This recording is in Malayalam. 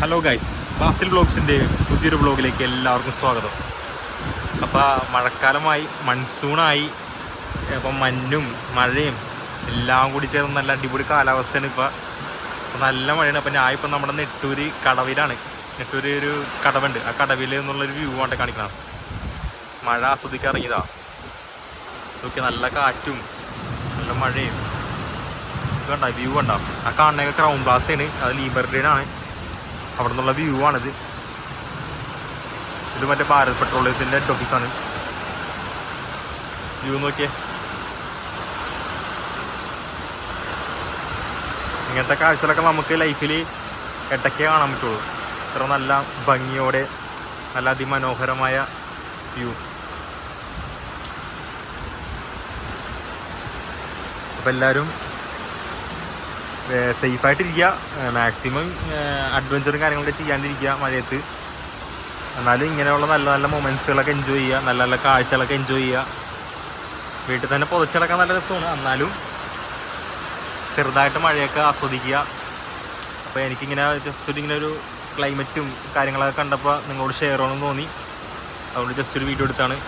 ഹലോ ഗൈസ്, ബാസിൽ വ്ളോഗ്സിൻ്റെ പുതിയൊരു വ്ളോഗിലേക്ക് എല്ലാവർക്കും സ്വാഗതം. അപ്പോൾ മഴക്കാലമായി, മൺസൂണായി, അപ്പം മഞ്ഞും മഴയും എല്ലാം കൂടി ചേർന്ന് നല്ല അടിപൊളി കാലാവസ്ഥയാണ്. ഇപ്പോൾ നല്ല മഴയാണ്. അപ്പോൾ ഞാനിപ്പോൾ നമ്മുടെ നെട്ടൂർ കടവിലാണ്. നെട്ടൂർ ഒരു കടവുണ്ട്, ആ കടവിൽ നിന്നുള്ളൊരു വ്യൂ ആണ് കാണിക്കണം. മഴ ആസ്വദിക്കാൻ ഇറങ്ങിയതാ. നോക്കി, നല്ല കാറ്റും നല്ല മഴയും കണ്ട വ്യൂ കണ്ട. ആ കാണുന്നതൊക്കെ ക്രൗൺ പ്ലാസയാണ്, അത് ലീബർട്ടിയിലാണ്. അവിടെ നിന്നുള്ള വ്യൂ ആണിത്. ഇത് മറ്റേ ഭാരത് പെട്രോളിയത്തിൻ്റെ ഹെഡ് ഓഫീസാണ്. വ്യൂ നോക്കിയേ. ഇങ്ങനത്തെ കാഴ്ചകളൊക്കെ നമുക്ക് ലൈഫിൽ ഇടയ്ക്കേ കാണാൻ പറ്റുള്ളൂ. ഇത്ര നല്ല ഭംഗിയോടെ നല്ല അതിമനോഹരമായ വ്യൂ. അപ്പോൾ എല്ലാവരും സേഫായിട്ടിരിക്കുക, മാക്സിമം അഡ്വഞ്ചറും കാര്യങ്ങളൊക്കെ ചെയ്യാണ്ടിരിക്കുക മഴയത്ത്. എന്നാലും ഇങ്ങനെയുള്ള നല്ല നല്ല മൊമെൻറ്റ്സുകളൊക്കെ എൻജോയ് ചെയ്യുക, നല്ല നല്ല കാഴ്ചകളൊക്കെ എൻജോയ് ചെയ്യുക. വീട്ടിൽ തന്നെ പുതച്ചടക്കാൻ നല്ല രസമാണ്, എന്നാലും ചെറുതായിട്ട് മഴയൊക്കെ ആസ്വദിക്കുക. അപ്പോൾ എനിക്കിങ്ങനെ ജസ്റ്റ് ഇങ്ങനെ ഒരു ക്ലൈമറ്റും കാര്യങ്ങളൊക്കെ കണ്ടപ്പോൾ നിങ്ങളോട് ഷെയർ ചെയ്യണമെന്ന് തോന്നി. അതുകൊണ്ട് ജസ്റ്റ് ഒരു വീഡിയോ എടുത്താണ്.